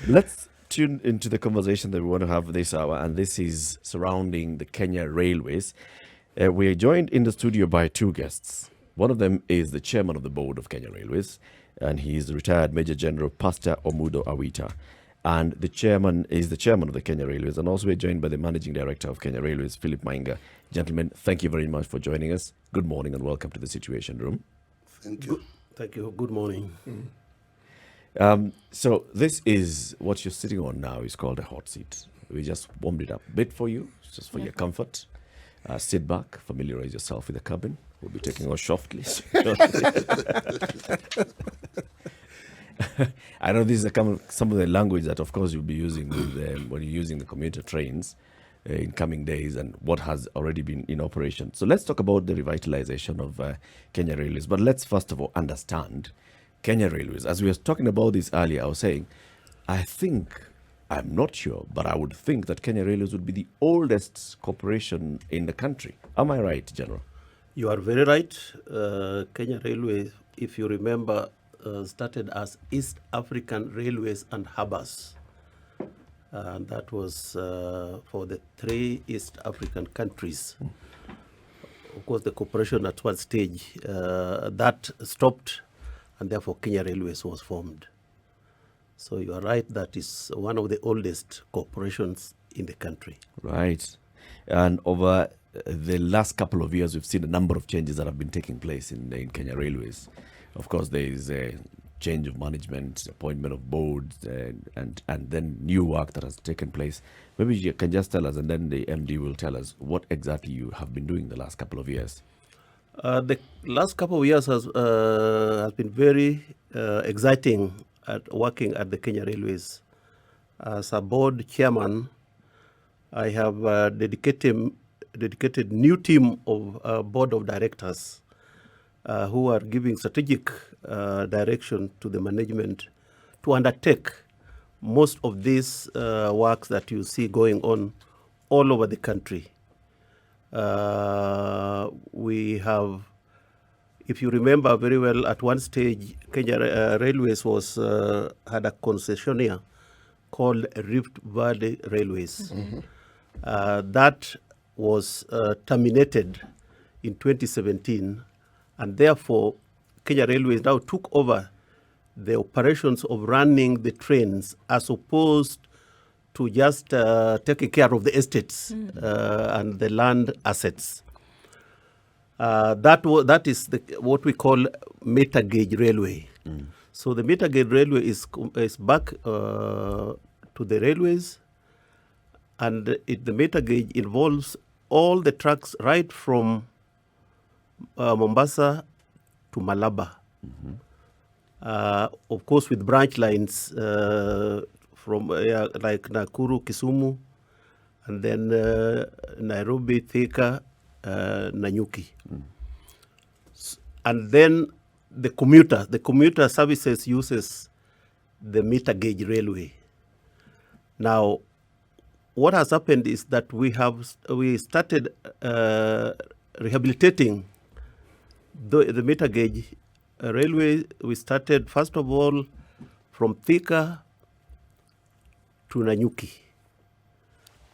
Let's tune into the conversation that we want to have this hour, and this is surrounding the Kenya Railways. We are joined in the studio by two guests. One of them is the chairman of the board of Kenya Railways, and he is the retired Major General Pastor Omudo Awita. And the chairman is the chairman of the Kenya Railways, and also we're joined by the managing director of Kenya Railways, Philip Mainga. Gentlemen, thank you very much for joining us. Good morning and welcome to the Situation Room. Thank you. Thank you. Good morning. So this is what you're sitting on now is called a hot seat. We just warmed it up a bit for you, just for your comfort. Sit back, familiarize yourself with the cabin. We'll be taking off shortly. I know this is some of the language that, of course, you'll be using when you're using the commuter trains in coming days and what has already been in operation. So let's talk about the revitalization of Kenya Railways. But let's first of all understand Kenya Railways. As we were talking about this earlier, I was saying, I'm not sure, but I would think that Kenya Railways would be the oldest corporation in the country. Am I right, General? You are very right. Kenya Railway, if you remember, started as East African Railways and Harbors. And that was for the 3 East African countries. Of course, the corporation at one stage, that stopped, and therefore Kenya Railways was formed. So you are right, that is one of the oldest corporations in the country. Right. And over the last couple of years, we've seen a number of changes that have been taking place in Kenya Railways. Of course, there is a change of management, appointment of boards, and then new work that has taken place. Maybe you can just tell us, and then the MD will tell us what exactly you have been doing the last couple of years. The last couple of years has been very exciting at working at the Kenya Railways. As a board chairman, I have dedicated new team of board of directors who are giving strategic direction to the management to undertake most of these works that you see going on all over the country. We have, if you remember very well, at one stage, Kenya Railways had a concessionaire called Rift Valley Railways. That was terminated in 2017, and therefore Kenya Railways now took over the operations of running the trains as opposed to just taking care of the estates and the land assets. That is what we call meter gauge railway. So the meter gauge railway is back to the railways, and the meter gauge involves all the tracks right from Mombasa to Malaba. Of course, with branch lines from like Nakuru, Kisumu, and then Nairobi, Thika, Nanyuki. And then the commuter services uses the meter gauge railway. Now, what has happened is that we started rehabilitating the meter gauge railway. We started, first of all, from Thika to Nanyuki.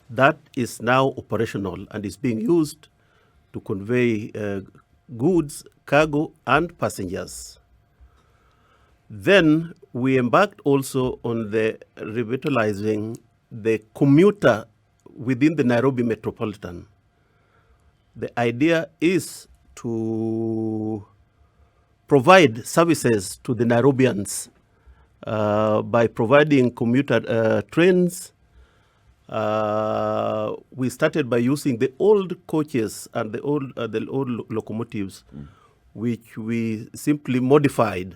That is now operational and is being used to convey goods, cargo, and passengers. Then we embarked also on the revitalizing the commuter within the Nairobi metropolitan. The idea is to provide services to the Nairobians by providing commuter trains. We started by using the old coaches and the old locomotives, which we simply modified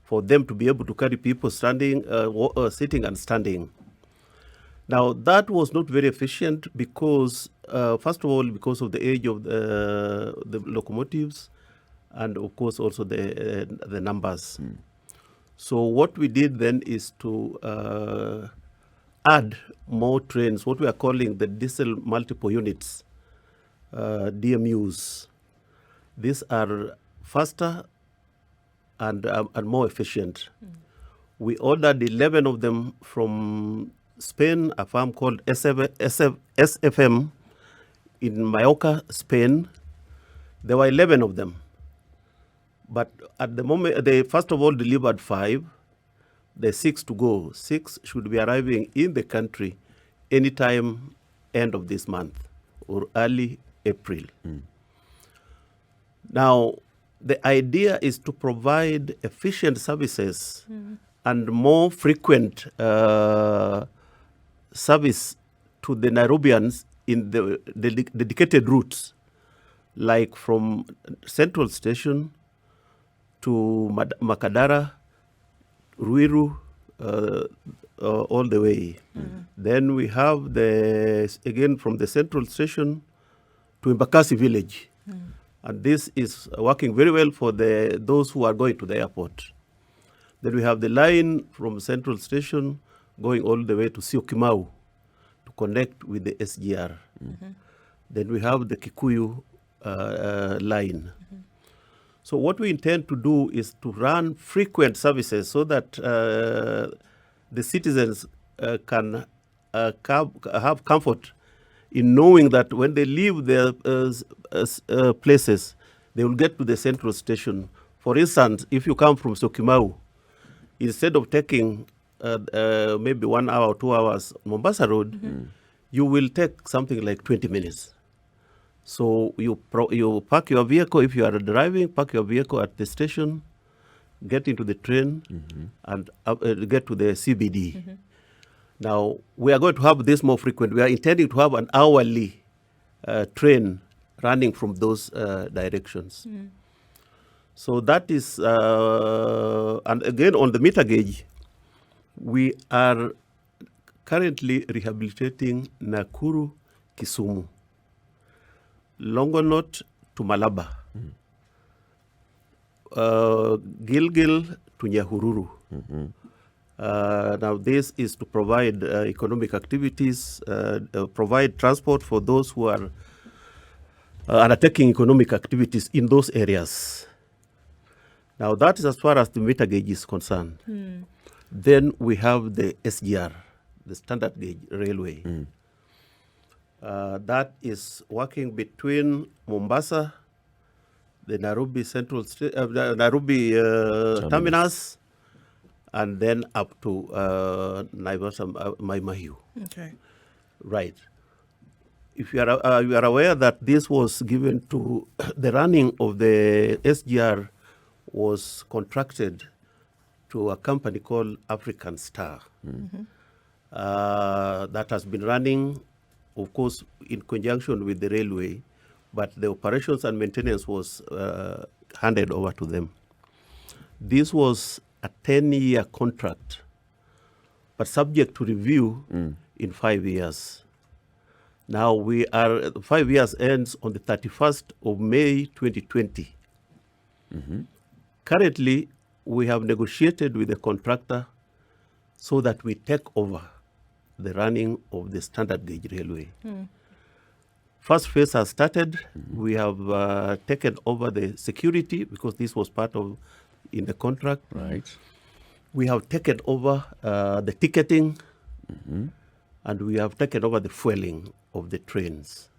for them to be able to carry people standing, sitting and standing. Now, that was not very efficient because, first of all, because of the age of the locomotives, and of course also the numbers. So what we did then is to add more trains, what we are calling the diesel multiple units, DMUs. These are faster and more efficient. We ordered 11 of them from Spain, a farm called SFM in Mallorca, Spain. There were 11 of them. But at the moment, they first of all delivered 5. There's 6 to go. 6 should be arriving in the country anytime end of this month or early April. Now, the idea is to provide efficient services and more frequent service to the Nairobians in the dedicated routes, like from Central Station to Makadara, Ruiru, all the way. Then we have again from the Central Station to Embakasi Village. And this is working very well for those who are going to the airport. Then we have the line from Central Station going all the way to Syokimau to connect with the SGR. Then we have the Kikuyu line. So what we intend to do is to run frequent services so that the citizens can have comfort in knowing that when they leave their places, they will get to the Central Station. For instance, if you come from Syokimau, instead of taking maybe 1 hour or 2 hours Mombasa Road, you will take something like 20 minutes. So you park your vehicle, if you are driving, park your vehicle at the station, get into the train, and get to the CBD. Now, we are going to have this more frequent. We are intending to have an hourly train running from those directions. So that is, and again on the meter gauge, we are currently rehabilitating Nakuru, Kisumu, Longonot to Malaba, Gilgil to Nyahururu. Now this is to provide economic activities, provide transport for those who are undertaking economic activities in those areas. Now that is as far as the meter gauge is concerned. Then we have the SGR, the standard gauge railway. That is working between Mombasa, the Nairobi Nairobi terminus, and then up to Naivasha, Mai Mahiu. Okay. Right. If you are aware that this was given to the running of the SGR was contracted to a company called African Star. That has been running, of course, in conjunction with the railway, but the operations and maintenance was handed over to them. This was a 10-year contract, but subject to review in 5 years. Now 5 years ends on the 31st of May 2020. Currently, we have negotiated with the contractor so that we take over the running of the standard gauge railway. First phase has started. We have taken over the security because this was part of in the contract. Right. We have taken over the ticketing, and we have taken over the fueling of the trains.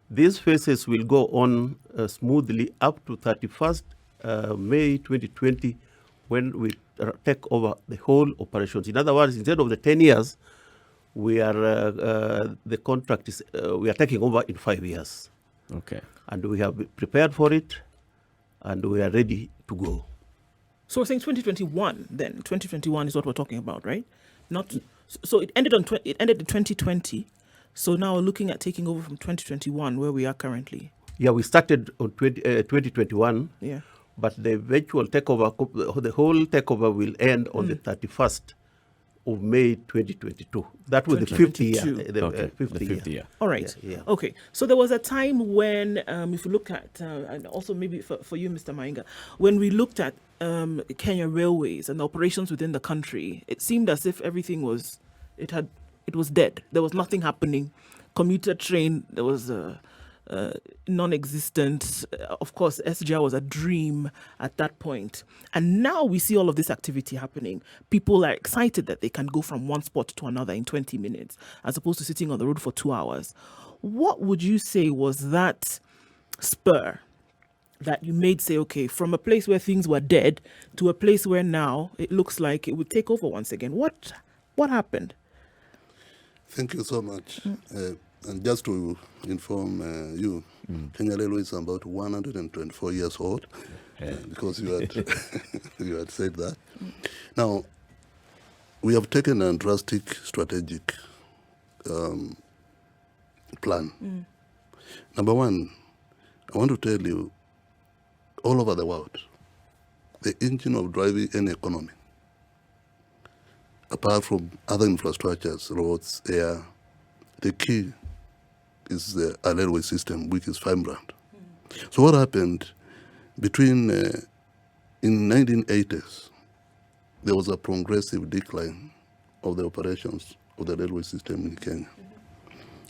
These phases will go on smoothly up to 31st May 2020 when we take over the whole operations. In other words, instead of the 10 years, we are the contract is we are taking over in 5 years. Okay. And we have prepared for it, and we are ready to go. So we're saying 2021. Then 2021 is what we're talking about, right? Not so it ended it ended in 2020. So now we're looking at taking over from 2021, where we are currently. Yeah, we started on 2021. Yeah. But the virtual takeover, the whole takeover will end on the 31st of May 2022. That was the 50th year. Okay, the 50th year. All right. Yeah. Okay. So there was a time when, if you look at, and also maybe for you, Mr. Mainga, when we looked at Kenya Railways and the operations within the country, it seemed as if everything was, it was dead. There was nothing happening. Commuter train, there was non-existent. Of course, SGR was a dream at that point. And now we see all of this activity happening. People are excited that they can go from one spot to another in 20 minutes, as opposed to sitting on the road for 2 hours. What would you say was that spur that you made say, okay, from a place where things were dead to a place where now it looks like it would take over once again? What happened? Thank you so much. And just to inform you, Kenya Railway is about 124 years old, because you had you had said that. Now, we have taken a drastic strategic plan. Number one, I want to tell you, all over the world, the engine of driving any economy, apart from other infrastructures, roads, air, the key is the railway system, which is firebrand. So what happened between, in 1980s, there was a progressive decline of the operations of the railway system in Kenya.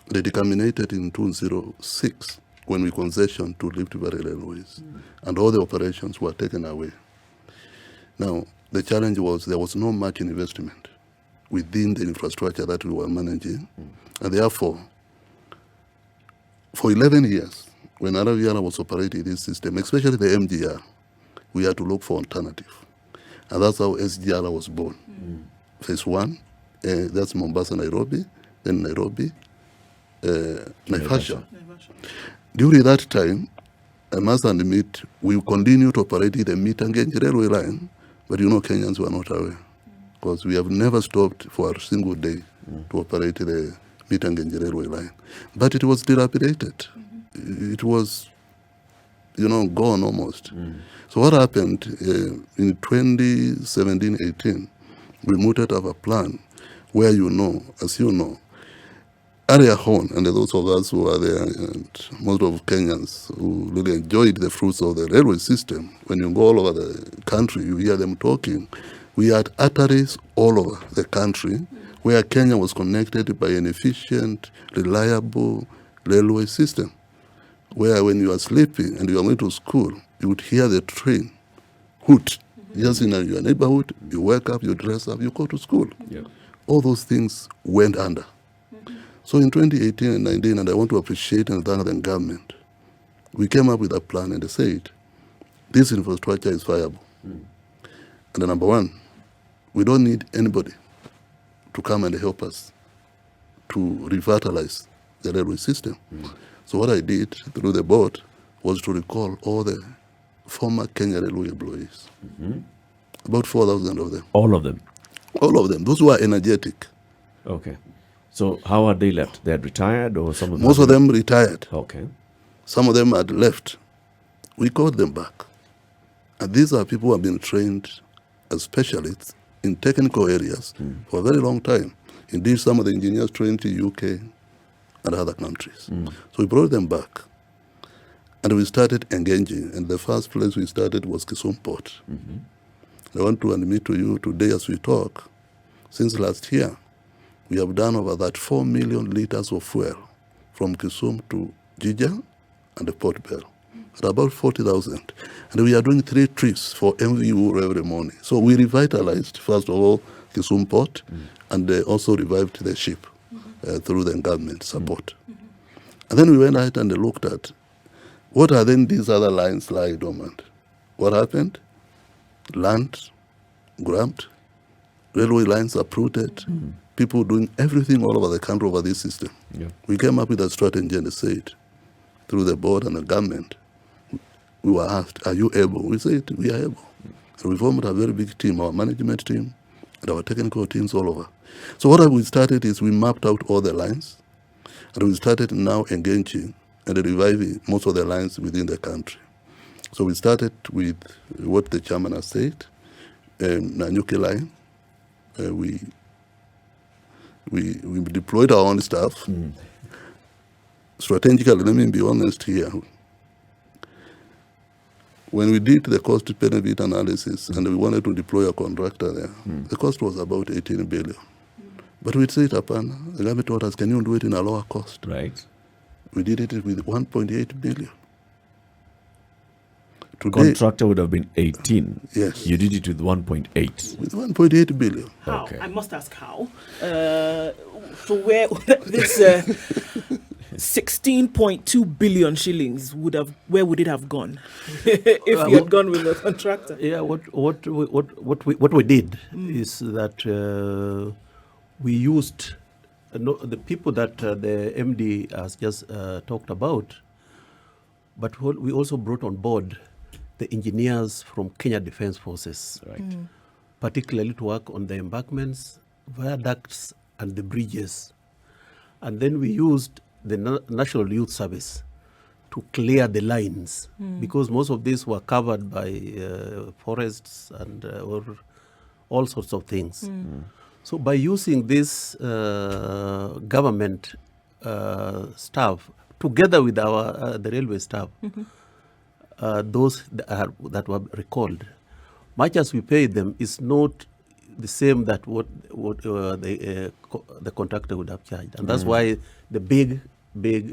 They decommissioned in 2006 when we concessioned to Rift Valley Railways, and all the operations were taken away. Now, the challenge was there was no much investment within the infrastructure that we were managing, and therefore, for 11 years, when Araviana was operating this system, especially the MGR, we had to look for alternative. And that's how SGR was born. Phase 1, that's Mombasa, Nairobi, then Nairobi, Naivasha. During that time, I must admit, we continued to operate the meet and gauge railway line, but Kenyans were not aware, because we have never stopped for a single day to operate the meet and gauge railway line. But it was dilapidated. It was, gone almost. So what happened in 2017-18, we moved out of a plan where, as you know, Area Horn, and those of us who are there, and most of Kenyans who really enjoyed the fruits of the railway system, when you go all over the country, you hear them talking. We had arteries all over the country where Kenya was connected by an efficient, reliable railway system, where when you are sleeping and you are going to school, you would hear the train hoot. Just in your neighborhood, you wake up, you dress up, you go to school. All those things went under. So in 2018 and 19, and I want to appreciate and thank the government, we came up with a plan and they said, this infrastructure is viable. And the number one, we don't need anybody to come and help us to revitalize the railway system. So what I did through the board was to recall all the former Kenya Railway employees, about 4,000 of them. All of them? All of them, those who are energetic. Okay. So how are they left? They had retired, or some of them? Most of them retired. Okay. Some of them had left. We called them back. And these are people who have been trained as specialists in technical areas for a very long time. Indeed, some of the engineers trained in UK and other countries. So we brought them back. And we started engaging. And the first place we started was Kisumu Port. I want to admit to you today as we talk, since last year, we have done over that 4 million liters of fuel from Kisumu to Jinja and the Port Bell, at about 40,000. And we are doing 3 trips for MVU every morning. So we revitalized, first of all, Kisumu Port, and also revived the ship through the government support. And then we went out and looked at what are then these other lines lie dormant. What happened? Land grabbed, railway lines uprooted, people doing everything all over the country over this system. We came up with a strategy and said, through the board and the government, we were asked, are you able? We said, we are able. And we formed a very big team, our management team and our technical teams all over. So what we started is we mapped out all the lines, and we started now engaging and reviving most of the lines within the country. So we started with what the chairman has said, Nanyuki line. We deployed our own staff. Strategically, let me be honest here. When we did the cost-benefit analysis and we wanted to deploy a contractor there, the cost was about 18 billion. But we said, the government told us, can you do it in a lower cost? Right. We did it with 1.8 billion. Today, Contractor would have been 18. Yes. You did it with 1.8. with 1.8 billion. How? Okay. I must ask how. So where this 16.2 billion shillings where would it have gone if you had gone with a contractor? Yeah, what we did is that we used the people that the MD has just talked about, but we also brought on board the engineers from Kenya Defence Forces, Right. particularly to work on the embankments, viaducts, and the bridges. And then we used the National Youth Service to clear the lines, because most of these were covered by forests and or all sorts of things. So by using this government staff together with our the railway staff, those that were recalled, much as we pay them, is not the same that what the contractor would have charged, and that's why the big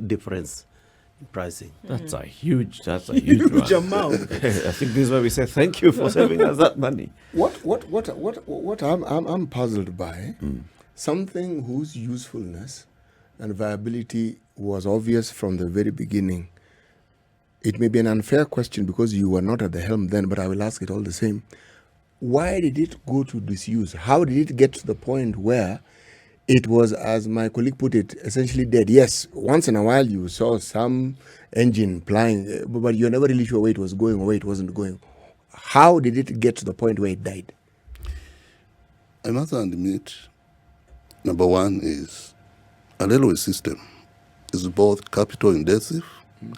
difference in pricing. That's a huge one. amount. I think this is why we say thank you for saving us that money. What I'm puzzled by, something whose usefulness and viability was obvious from the very beginning. It may be an unfair question because you were not at the helm then, but I will ask it all the same. Why did it go to disuse? How did it get to the point where it was, as my colleague put it, essentially dead? Yes, once in a while you saw some engine plying, but you're never really sure where it was going or where it wasn't going. How did it get to the point where it died? I must admit, number one is a railway system is both capital intensive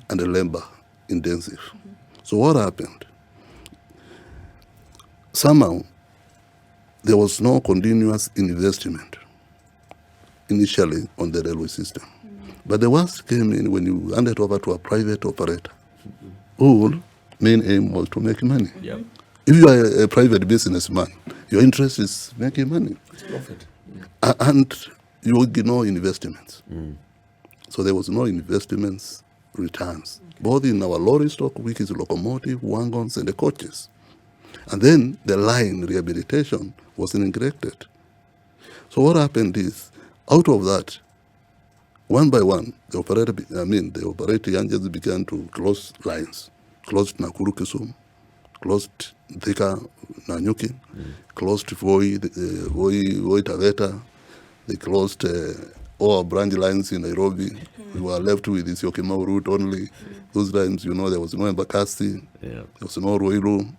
and labor intensive. So what happened? Somehow, there was no continuous investment initially on the railway system. But the worst came in when you handed over to a private operator, whose main aim was to make money. Yeah. If you are a private businessman, your interest is making money. Profit. And you will get no investments. So there was no investments returns, both in our lorry stock, which is locomotive, wagons, and the coaches. And then the line rehabilitation was neglected. So what happened is, out of that, one by one, the operating engines began to close lines, closed Nakuru Kisumu, closed Thika Nanyuki, closed Voi Taveta, they closed all our branch lines in Nairobi. We were left with this Syokimau route only. Those lines, there was no Embakasi, there was no Ruiru.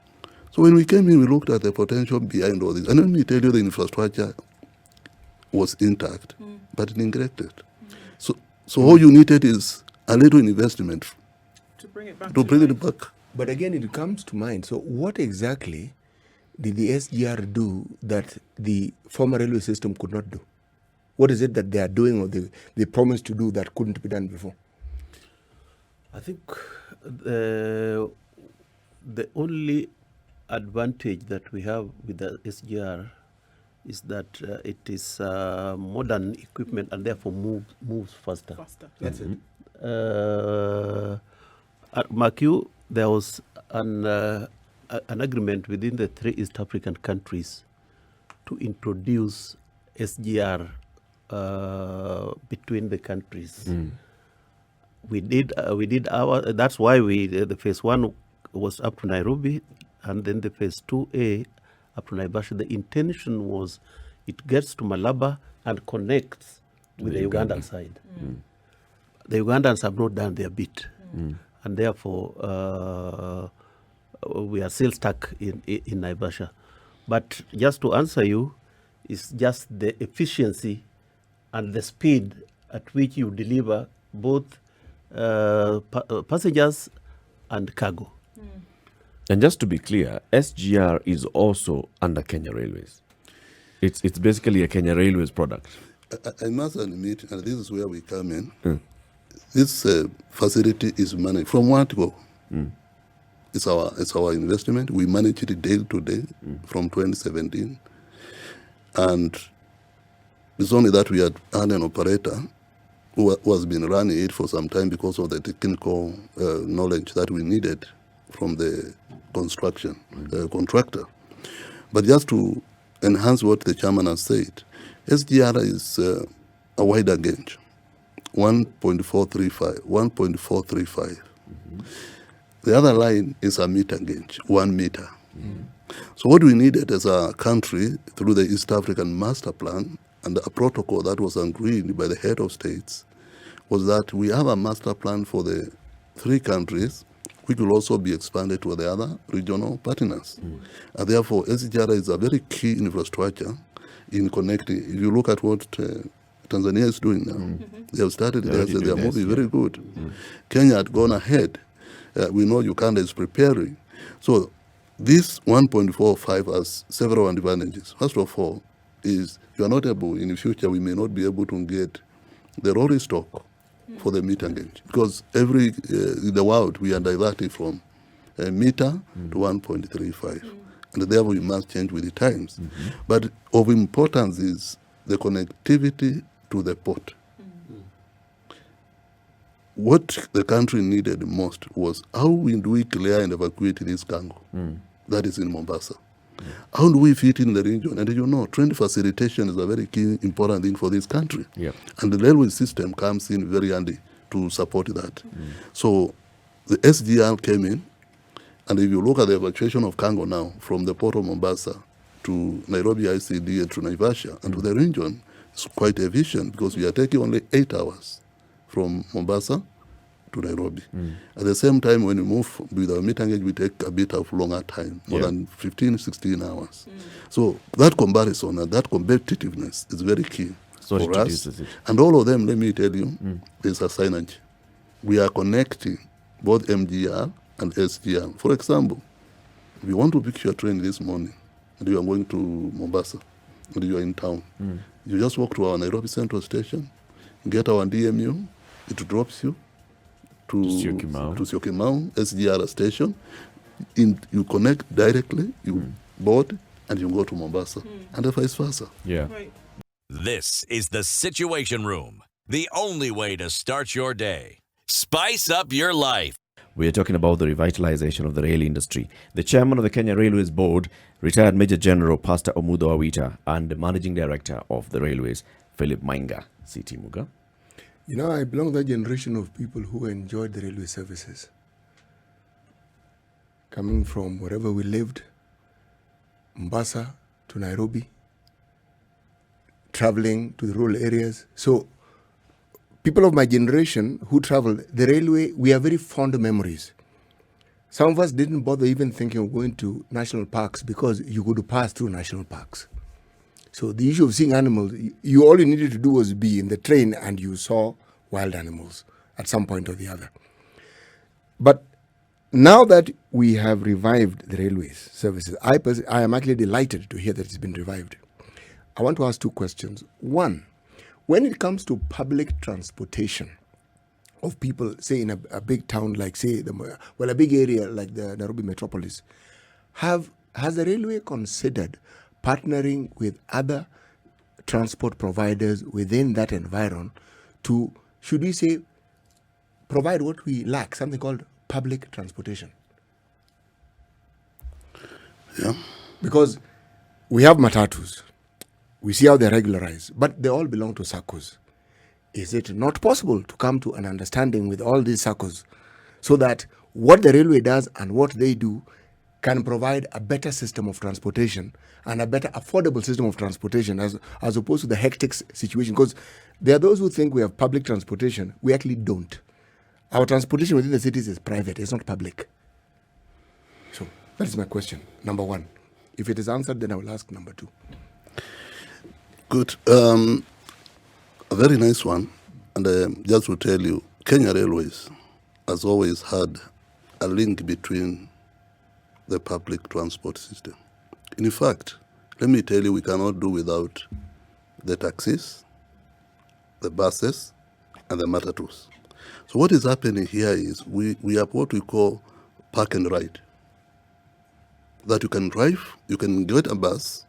So when we came in, we looked at the potential behind all this. And let me tell you, the infrastructure was intact, but neglected. So all you needed is a little investment To bring it back. to bring it back. But again, it comes to mind. So what exactly did the SGR do that the former railway system could not do? What is it that they are doing or they promised to do that couldn't be done before? I think the only advantage that we have with the SGR is that it is modern equipment and therefore moves faster. That's it. At MACU, there was an agreement within the 3 East African countries to introduce SGR between the countries. We did our. That's why the phase 1 was up to Nairobi, and then the phase 2A up to Naivasha. The intention was it gets to Malaba and connects with the Ugandan side. The Ugandans have not done their bit, and therefore we are still stuck in Naivasha. But just to answer you, it's just the efficiency and the speed at which you deliver both passengers and cargo. And just to be clear, SGR is also under Kenya Railways. It's basically a Kenya Railways product. I must admit, and this is where we come in, this facility is managed from one to go. It's our investment. We manage it day to day from 2017. And it's only that we had an operator who has been running it for some time because of the technical knowledge that we needed from the construction contractor. But just to enhance what the chairman has said, SGR is a wider gauge, 1.435. The other line is a meter gauge, 1 meter. So what we needed as a country through the East African Master Plan and a protocol that was agreed by the head of states was that we have a master plan for the 3 countries, which will also be expanded to the other regional partners. And therefore, SGR is a very key infrastructure in connecting. If you look at what Tanzania is doing now, they have started there, so they are moving very good. Kenya had gone ahead. We know Uganda is preparing. So this 1.45 has several advantages. First of all, is you are not able, in the future, we may not be able to get the rolling stock for the meter gauge, because in the world, we are diverting from a meter to 1.35. And therefore, we must change with the times. But of importance is the connectivity to the port. What the country needed most was how do we clear and evacuate this cargo that is in Mombasa? How do we fit in the region? And you know, trade facilitation is a very key, important thing for this country. And the railway system comes in very handy to support that. So the SGR came in, and if you look at the evacuation of cargo now from the port of Mombasa to Nairobi ICD and to Naivasha and to the region, it's quite efficient because we are taking only 8 hours from Mombasa to Nairobi. At the same time, when we move with our meter gauge, we take a bit of longer time, more than 15, 16 hours. So that comparison and that competitiveness is very key for us. And all of them, let me tell you, is a synergy. We are connecting both MGR and SGR. For example, if you want to pick your train this morning and you are going to Mombasa and you are in town, you just walk to our Nairobi Central Station, get our DMU, it drops you to Syokimau SGR station. You connect directly, you board, and you go to Mombasa, and vice versa. Right. This is the Situation Room, the only way to start your day. Spice up your life. We are talking about the revitalization of the rail industry. The chairman of the Kenya Railways Board, retired Major General Pastor Omudo Awita, and the managing director of the Railways, Philip Mainga. CT Muga. You know, I belong to that generation of people who enjoyed the railway services. Coming from wherever we lived, Mombasa to Nairobi, traveling to the rural areas. So, people of my generation who traveled, the railway, we have very fond memories. Some of us didn't bother even thinking of going to national parks because you could pass through national parks. So the issue of seeing animals, all you needed to do was be in the train and you saw wild animals at some point or the other. But now that we have revived the railways services, I am actually delighted to hear that it's been revived. I want to ask 2 questions. One, when it comes to public transportation of people, say in a big town like, say, a big area like the Nairobi metropolis, has the railway considered partnering with other transport providers within that environment to, should we say, provide what we lack, something called public transportation? Yeah. Because we have matatus. We see how they're regularized, but they all belong to SACCOs. Is it not possible to come to an understanding with all these SACCOs so that what the railway does and what they do can provide a better system of transportation and a better affordable system of transportation as opposed to the hectic situation? Because there are those who think we have public transportation. We actually don't. Our transportation within the cities is private. It's not public. So that is my question, number 1. If it is answered, then I will ask number 2. Good. A very nice one. And just to tell you, Kenya Railways has always had a link between the public transport system. In fact, let me tell you, we cannot do without the taxis, the buses, and the matatus. So what is happening here is we have what we call park and ride. That you can drive, you can get a bus,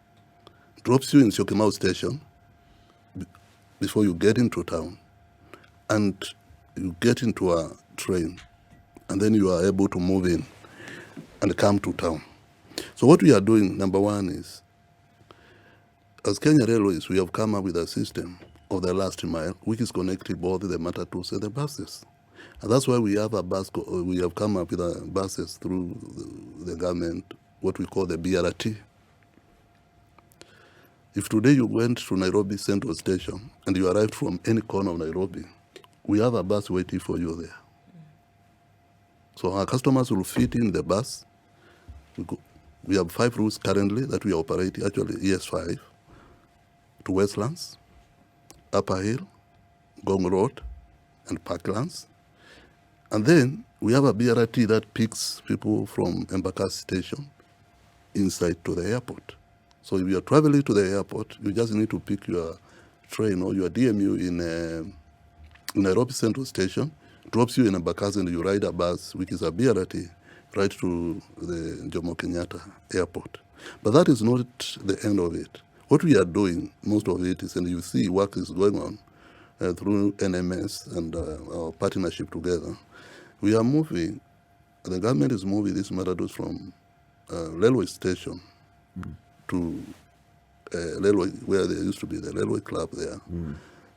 drops you in Syokimau station before you get into town. and you get into a train, and then you are able to move in and come to town. So what we are doing, number one is, as Kenya Railways, we have come up with a system of the last mile, which is connecting both the matatus and the buses. And that's why we have we have come up with buses through the government, what we call the BRT. If today you went to Nairobi Central Station and you arrived from any corner of Nairobi, we have a bus waiting for you there. So our customers will fit in the bus. We have 5 routes currently that we are operating, actually ES5, to Westlands, Upper Hill, Gong Road, and Parklands. And then we have a BRT that picks people from Embakasi Station inside to the airport. So if you are traveling to the airport, you just need to pick your train or your DMU in Nairobi Central Station, drops you in Embakasi, and you ride a bus, which is a BRT, right to the Jomo Kenyatta Airport. But that is not the end of it. What we are doing, most of it is, and you see work is going on through NMS and our partnership together. We are moving, the government is moving these matatus from railway station to railway, where there used to be the railway club there,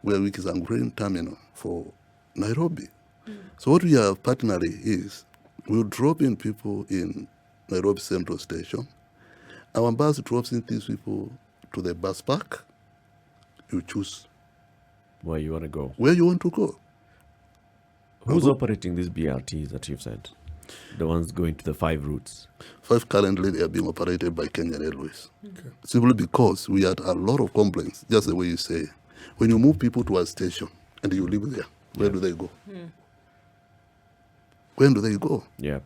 where which is a grain terminal for Nairobi. So what we are partnering is, we'll drop in people in Nairobi Central Station. Our bus drops in these people to the bus park. You choose Where you want to go. where you want to go. Who's operating these BRTs that you've said? The ones going to the 5 routes. 5 currently, they are being operated by Kenya Airways. Simply because we had a lot of complaints, just the way you say. When you move people to a station and you live there, where do they go? When do they go? Yeah.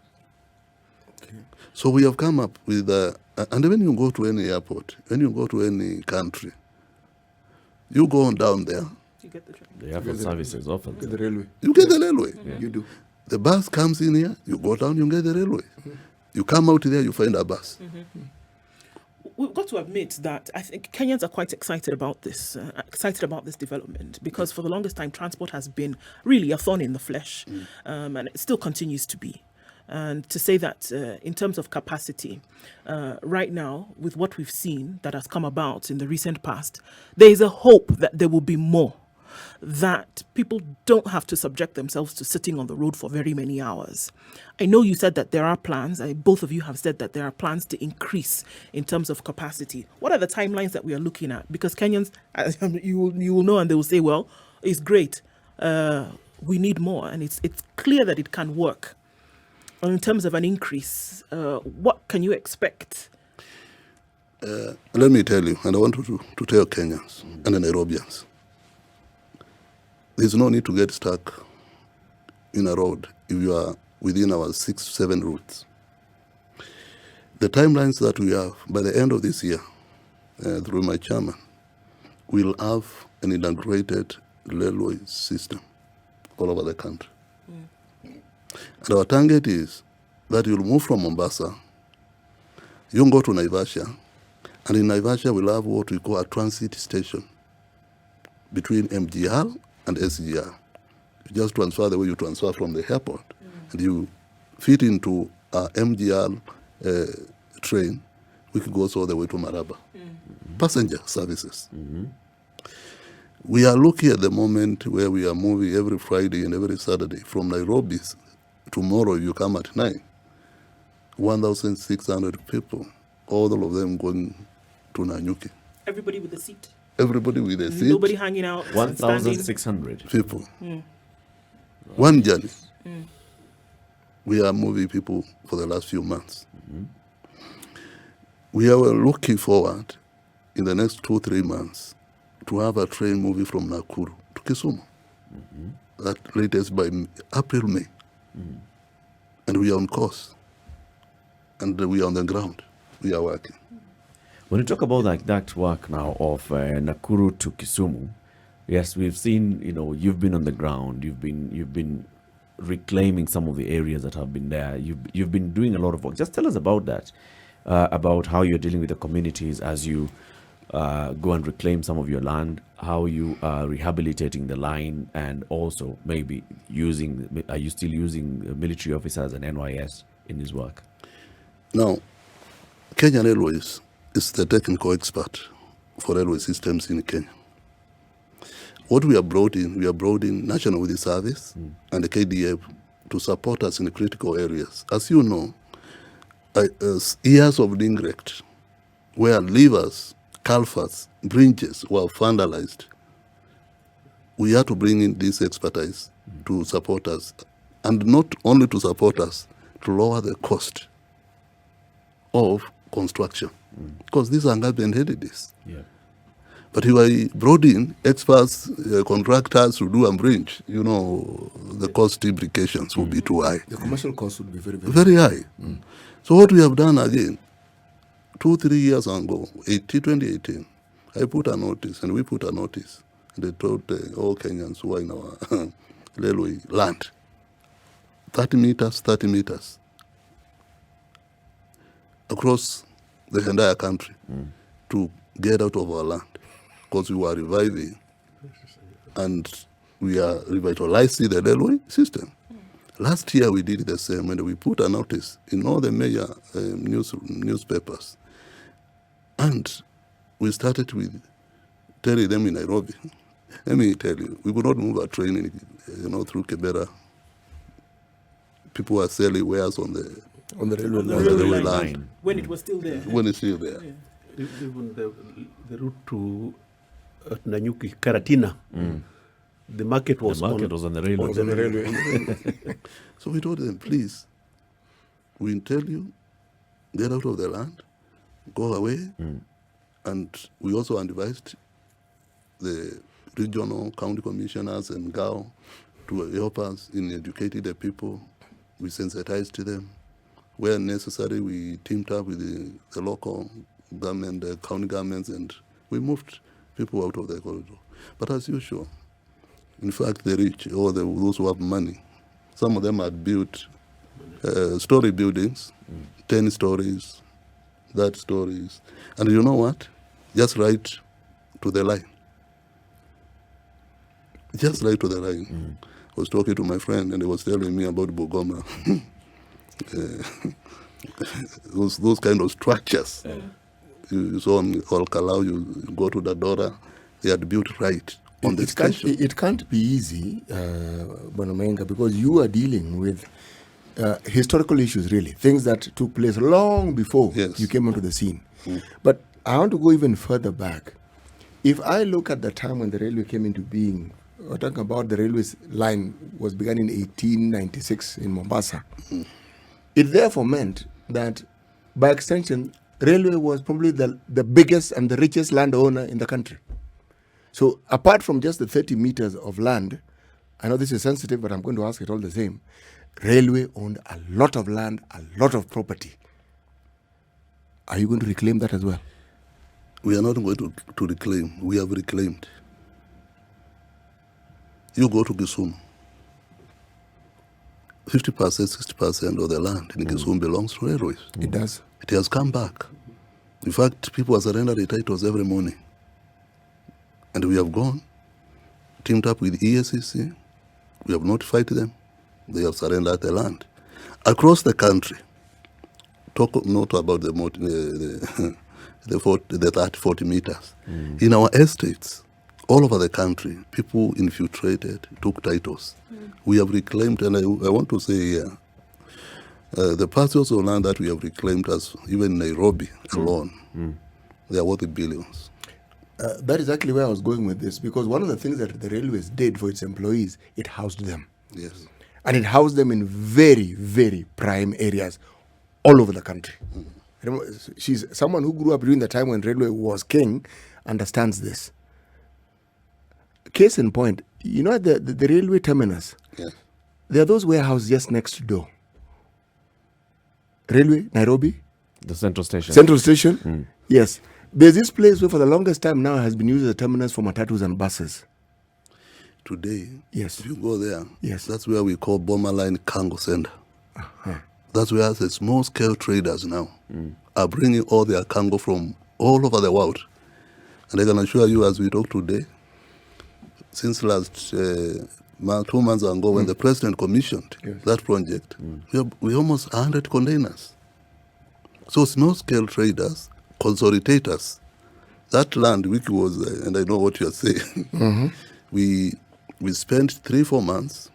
So we have come up with, and when you go to any airport, when you go to any country, you go on down there, You get the train. They have services often. The railway. you get the railway. You do. The bus comes in here, you go down, you get the railway. You come out there, you find a bus. We've got to admit that I think Kenyans are quite excited about this development, because for the longest time, transport has been really a thorn in the flesh, and it still continues to be. And to say that in terms of capacity, right now, with what we've seen that has come about in the recent past, there is a hope that there will be more, that people don't have to subject themselves to sitting on the road for very many hours. I know you said that there are plans, both of you have said that there are plans to increase in terms of capacity. What are the timelines that we are looking at? Because Kenyans, you will know, and they will say, well, it's great, we need more, and it's clear that it can work. In terms of an increase, what can you expect? Let me tell you, and I want to tell Kenyans and the Nairobians, there's no need to get stuck in a road if you are within our 6-7 routes. The timelines that we have, by the end of this year, through my chairman, we'll have an integrated railway system all over the country. And our target is that you'll move from Mombasa, you'll go to Naivasha, and in Naivasha we'll have what we call a transit station between MGR and SGR. You just transfer the way you transfer from the airport, and you fit into a MGR train, which goes all the way to Maraba. Passenger services. We are looking at the moment where we are moving every Friday and every Saturday from Nairobi. Tomorrow you come at 9, 1,600 people, all of them going to Nanyuki. Everybody with a seat. Everybody with a seat. Nobody hanging out. 1,600 people. One journey. We are moving people for the last few months. We are looking forward in the next 2-3 months to have a train moving from Nakuru to Kisumu. That latest by April, May. And we are on course. And we are on the ground. We are working. When you talk about that work now of Nakuru to Kisumu, yes, we've seen, you've been on the ground, you've been reclaiming some of the areas that have been there. You've been doing a lot of work. Just tell us about that, about how you're dealing with the communities as you go and reclaim some of your land, how you are rehabilitating the line, and also maybe are you still using military officers and NYS in this work? Now, Kenya Airways is the technical expert for railway systems in Kenya. What we have brought in National Weather Service and the KDF to support us in the critical areas. As you know, years of neglect, where levers, culverts, bridges were vandalized, we had to bring in this expertise to support us, and not only to support us, to lower the cost of construction, because these are government entities. Yeah. But if I brought in experts, contractors to do a bridge, the cost implications would be too high. The commercial cost would be very, very, Very high. So what we have done again, 2-3 years ago, 2018, I put a notice, and we put a notice. They told all Kenyans who are in our railway land, 30 meters, across the entire country to get out of our land, because we were reviving and we are revitalizing the railway system. Last year we did the same, and we put a notice in all the major newspapers, and we started with telling them in Nairobi. Let me tell you, we could not move a train through Kibera. People were selling wares on the railway line. When it was still there. When it's still there. Yeah. Even the route to Nanyuki, Karatina, the market was On the railway. So we told them, please, we tell you, get out of the land, go away, and we also advised the regional county commissioners and GAO to help us in educating the people. We sensitized to them. Where necessary, we teamed up with the local government, the county governments, and we moved people out of the corridor. But as usual, in fact, the rich, or those who have money, some of them had built story buildings, 10 stories, that stories. And you know what? Just right to the line. Just right to the line. I was talking to my friend, and he was telling me about Bogoma. Those kind of structures. You saw on Kalau, you go to Dadora, they had built right on the station. It can't be easy, Bonamenga, because you are dealing with historical issues, really, things that took place long before you came onto the scene. But I want to go even further back. If I look at the time when the railway came into being, we're talking about the railway line was begun in 1896 in Mombasa. It therefore meant that, by extension, railway was probably the biggest and the richest landowner in the country. So apart from just the 30 meters of land, I know this is sensitive, but I'm going to ask it all the same, railway owned a lot of land, a lot of property. Are you going to reclaim that as well? We are not going to reclaim. We have reclaimed. You go to Kisumu, 50%, 60% of the land in Kisumu belongs to railways. It does. It has come back. In fact, people are surrendering the titles every morning. And we have gone, teamed up with ESCC. We have notified them. They have surrendered the land. Across the country, talk not about the 30, 40 meters. In our estates, all over the country, people infiltrated, took titles. We have reclaimed, and I want to say here, the parcels of land that we have reclaimed, as even Nairobi alone, they are worth billions. That is actually where I was going with this, because one of the things that the railways did for its employees, it housed them. Yes. And it housed them in very, very prime areas all over the country. She's someone who grew up during the time when railway was king, understands this. Case in point, you know the railway terminus, there are those warehouses just next door. Railway, Nairobi. The central station. Central station, yes. There's this place where for the longest time now has been used as a terminus for matatus and buses. Today, Yes. if you go there, Yes. that's where we call Boma Line Cargo Center. That's where the small-scale traders now are bringing all their cargo from all over the world. And I can assure you, as we talk today, since last 2 months ago, when the president commissioned that project, we almost 100 containers. So small-scale traders, consolidators, that land, which was, and I know what you are saying, we spent 3-4 months.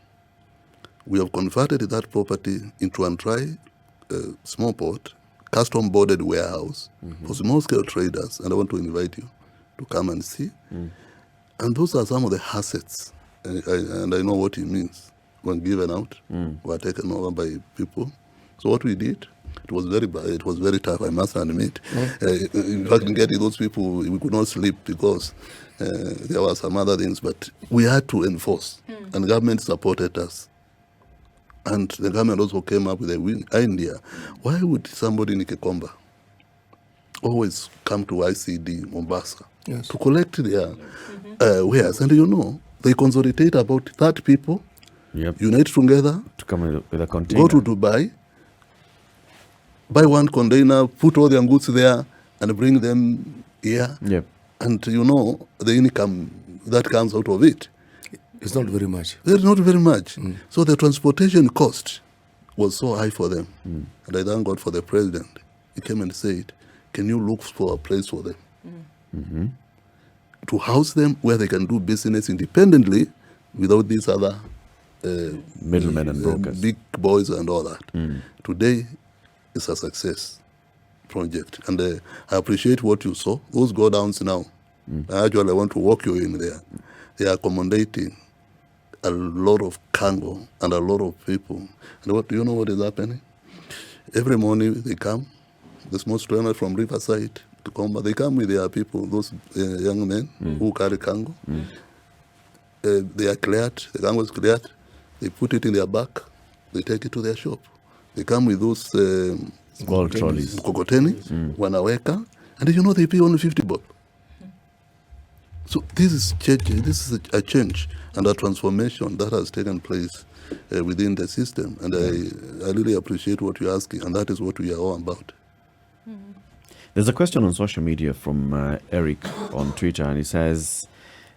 We have converted that property into a dry small port, custom boarded warehouse for small-scale traders, and I want to invite you to come and see. And those are some of the assets, and I know what it means when given out, were taken over by people. So what we did, it was very bad. It was very tough, I must admit. In fact, in getting those people, we could not sleep because there were some other things, but we had to enforce, and the government supported us. And the government also came up with an idea. Why would somebody in Kikomba always come to ICD Mombasa to collect their wares? And you know, they consolidate about 30 people, unite together, To come with a container. go to Dubai, buy one container, put all their goods there, and bring them here. Yep. And you know, the income that comes out of it, It's not very much. there's not very much. So the transportation cost was so high for them. And I thank God for the president. He came and said, can you look for a place for them? To house them where they can do business independently without these other Middlemen and brokers. big boys and all that. Today, it's a success project. And I appreciate what you saw. Those go downs now. Actually, I want to walk you in there. They are accommodating a lot of cargo and a lot of people. And what do you know what is happening? Every morning they come, the small trainers from Riverside to come, they come with their people, those young men who carry cargo. They are cleared, the cargo is cleared, they put it in their back, they take it to their shop. They come with those Small trolleys. mkokoteni, wanaweka, and you know they pay only 50 bob. So this is a change and a transformation that has taken place within the system, and I really appreciate what you're asking, and that is what we are all about. There's a question on social media from Eric on Twitter, and he says,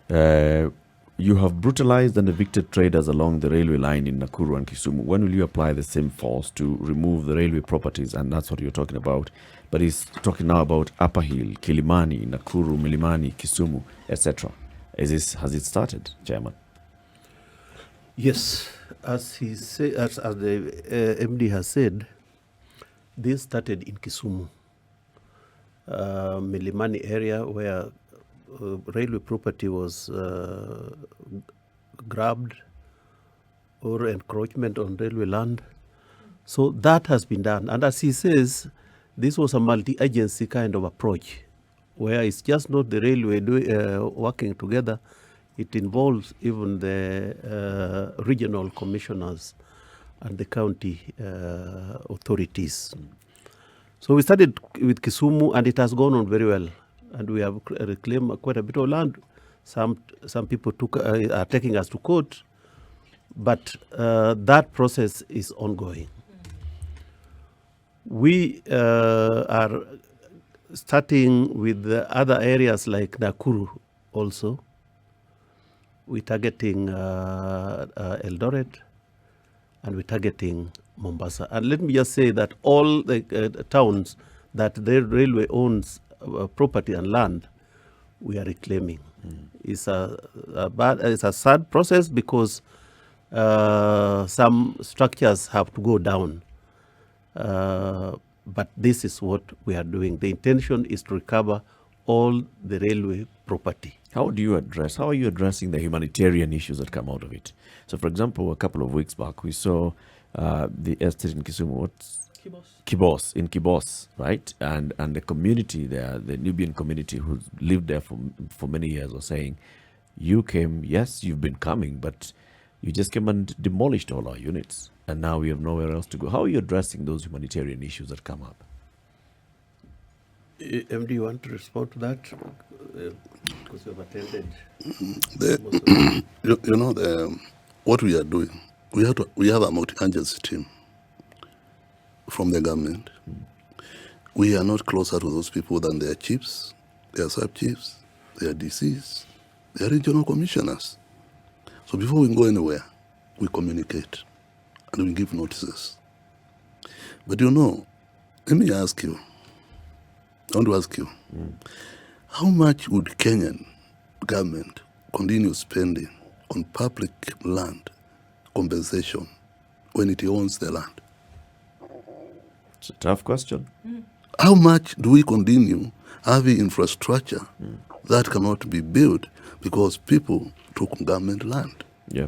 you have brutalized and evicted traders along the railway line in Nakuru and Kisumu. When will you apply the same force to remove the railway properties? And that's what you're talking about. But he's talking now about Upper Hill, Kilimani, Nakuru, Milimani, Kisumu, etc. Has it started, Chairman? Yes, as he say, as the MD has said, this started in Kisumu, Milimani area, where railway property was grabbed or encroachment on railway land. So that has been done. And as he says, this was a multi-agency kind of approach, where it's just not the railway working together. It involves even the regional commissioners and the county authorities. So we started with Kisumu, and it has gone on very well. And we have reclaimed quite a bit of land. Some people are taking us to court, but that process is ongoing. We are starting with the other areas like Nakuru also. We're targeting Eldoret, and we're targeting Mombasa. And let me just say that all the towns that the railway owns property and land, we are reclaiming. It's a sad process because some structures have to go down. But this is what we are doing. The intention is to recover all the railway property. How are you addressing the humanitarian issues that come out of it? So, for example, a couple of weeks back, we saw the estate in Kisumu, in Kibos, right? And the community there, the Nubian community who lived there for many years, was saying, you came, yes, you've been coming, but you just came and demolished all our units, and now we have nowhere else to go. How are you addressing those humanitarian issues that come up? MD, you want to respond to that? Because you have attended. What we are doing, we have a multi-agency team from the government. We are not closer to those people than their chiefs, their sub-chiefs. they are DCs, they are regional commissioners. So before we go anywhere, we communicate and we give notices. But let me ask you, I want to ask you, how much would Kenyan government continue spending on public land compensation when it owns the land? It's a tough question. How much do we continue having infrastructure that cannot be built because people took government land? Yeah.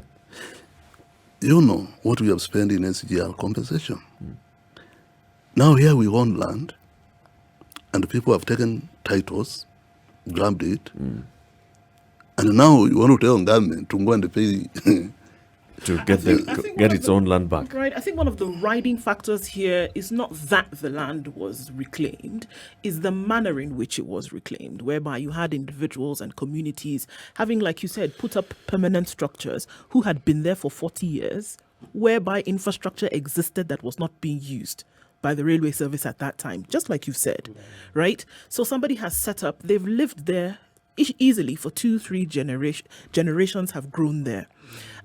You know what we have spent in SGR compensation. Now here we own land, and people have taken titles, grabbed it, and now you want to tell government to go and pay. To I think get one its of own land back. Right. I think one of the riding factors here is not that the land was reclaimed, is the manner in which it was reclaimed, whereby you had individuals and communities having, like you said, put up permanent structures who had been there for 40 years, whereby infrastructure existed that was not being used by the railway service at that time, just like you said, right? So somebody has set up, they've lived there easily for 2-3 generations have grown there.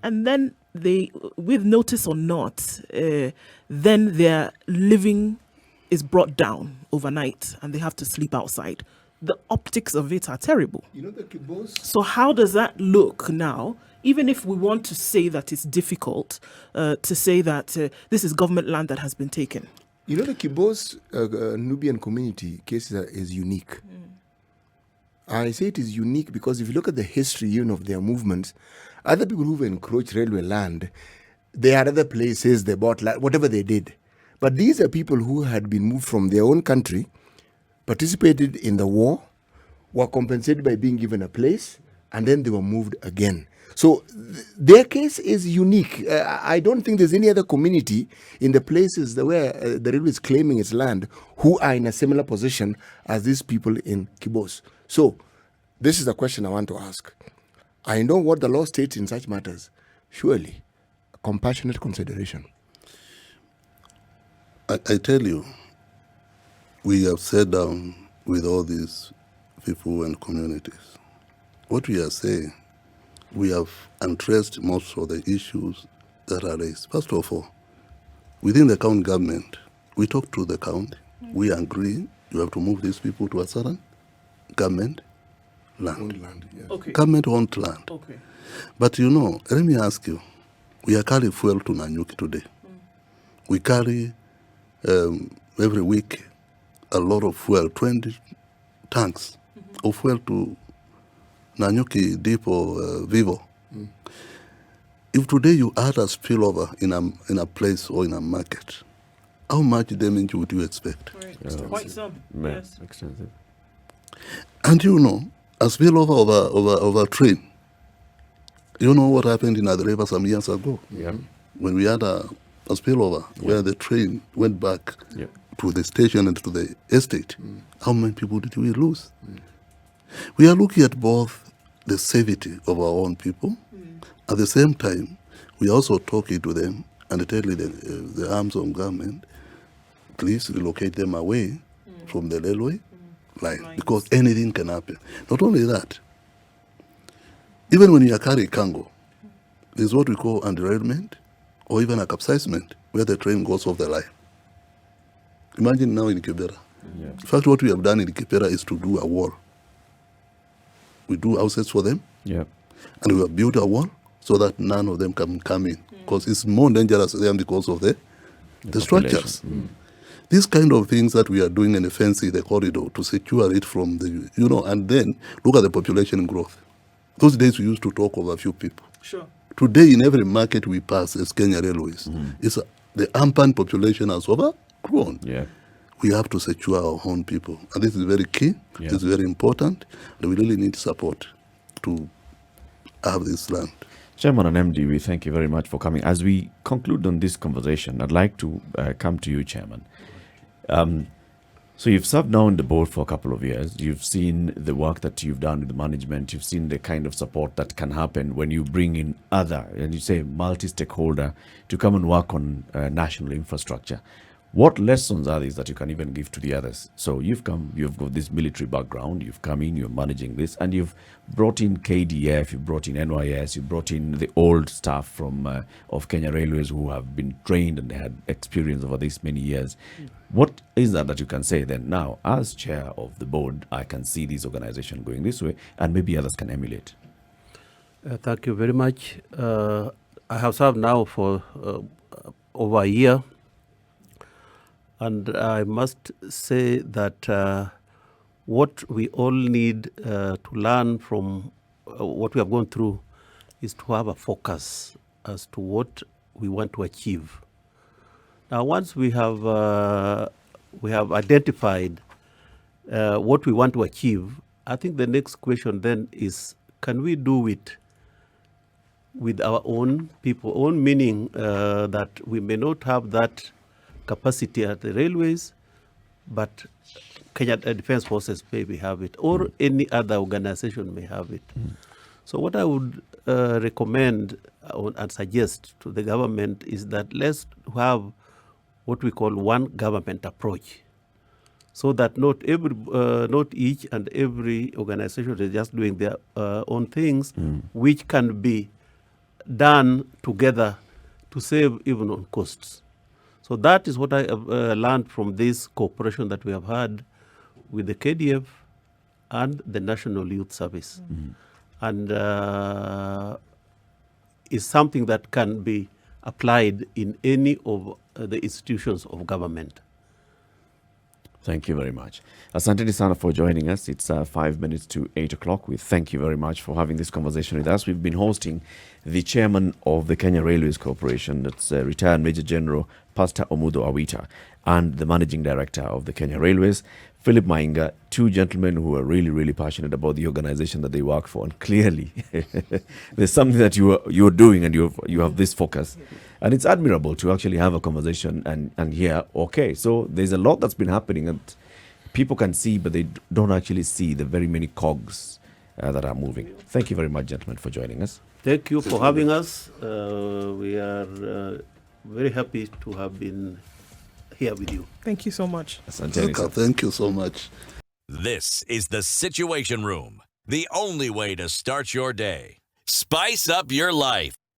And then they, with notice or not, then their living is brought down overnight and they have to sleep outside. The optics of it are terrible. The Kibos. So how does that look now? Even if we want to say that it's difficult to say that this is government land that has been taken. The Kibos Nubian community case is unique. I say it is unique because if you look at the history even of their movements, other people who've encroached railway land, they had other places, they bought land, whatever they did. But these are people who had been moved from their own country, participated in the war, were compensated by being given a place, and then they were moved again. So their case is unique. I don't think there's any other community in the places where the railway is claiming its land who are in a similar position as these people in Kibos. So this is the question I want to ask. I know what the law states in such matters. Surely, compassionate consideration. I tell you, we have sat down with all these people and communities. What we are saying, we have addressed most of the issues that are raised. First of all, within the county government, we talk to the county. We agree you have to move these people to a certain government land. Owned land, yes. Okay. Government-owned land. Okay. But let me ask you, we are carrying fuel to Nanyuki today. We carry every week a lot of fuel, 20 tanks of fuel to Nanyuki Depot, Vivo. If today you add a spillover in a place or in a market, how much damage would you expect? Right. Quite some. Yeah, Yes. extensive. And a spillover of a train. You know what happened in the river some years ago? Yeah. When we had a spillover where the train went back to the station and to the estate. How many people did we lose? We are looking at both the safety of our own people. At the same time, we are also talking to them and telling the arms of government, please relocate them away from the railway line because anything can happen. Not only that, even when you are carrying cargo, there's what we call a derailment or even a capsizement where the train goes off the line. Imagine now in Kibera. In fact, what we have done in Kibera is to do a wall. We do houses for them, and we have built a wall so that none of them can come in because it's more dangerous to them because of the structures. These kind of things that we are doing in the fencing, the corridor, to secure it from the, and then look at the population growth. Those days we used to talk of a few people. Sure. Today in every market we pass as Kenya Railways, the urban population has overgrown. Yeah. We have to secure our own people. And this is very key, it's very important, and we really need support to have this land. Chairman and MD, we thank you very much for coming. As we conclude on this conversation, I'd like to come to you, Chairman. So you've served now on the board for a couple of years. You've seen the work that you've done with the management. You've seen the kind of support that can happen when you bring in other, and you say multi-stakeholder, to come and work on national infrastructure. What lessons are these that you can even give to the others? So you've come, you've got this military background, you've come in, you're managing this, and you've brought in KDF, you've brought in NYS, you've brought in the old staff from of Kenya Railways who have been trained and had experience over these many years. What is that you can say then? Now, as chair of the board, I can see this organization going this way, and maybe others can emulate. Thank you very much. I have served now for over a year. And I must say that what we all need to learn from what we have gone through is to have a focus as to what we want to achieve. Now, once we have identified what we want to achieve, I think the next question then is, can we do it with our own people, own meaning that we may not have that capacity at the railways, but Kenya Defence Forces maybe have it, or any other organization may have it. So what I would recommend and suggest to the government is that let's have what we call one government approach, so that not each and every organization is just doing their own things, which can be done together to save even on costs. So that is what I have learned from this cooperation that we have had with the KDF and the National Youth Service. And is something that can be applied in any of the institutions of government. Thank you very much. Asante sana for joining us. It's 5 minutes to 8 o'clock. We thank you very much for having this conversation with us. We've been hosting the chairman of the Kenya Railways Corporation, that's retired Major General Pastor Omudo Awita, and the managing director of the Kenya Railways, Philip Mainga, two gentlemen who are really, really passionate about the organization that they work for. And clearly, there's something that you're doing, and you have this focus. And it's admirable to actually have a conversation and hear, okay, so there's a lot that's been happening and people can see, but they don't actually see the very many cogs that are moving. Thank you very much, gentlemen, for joining us. Thank you for having us. We are very happy to have been here with you. Thank you so much. Asante. Thank you so much. This is the Situation Room, the only way to start your day. Spice up your life.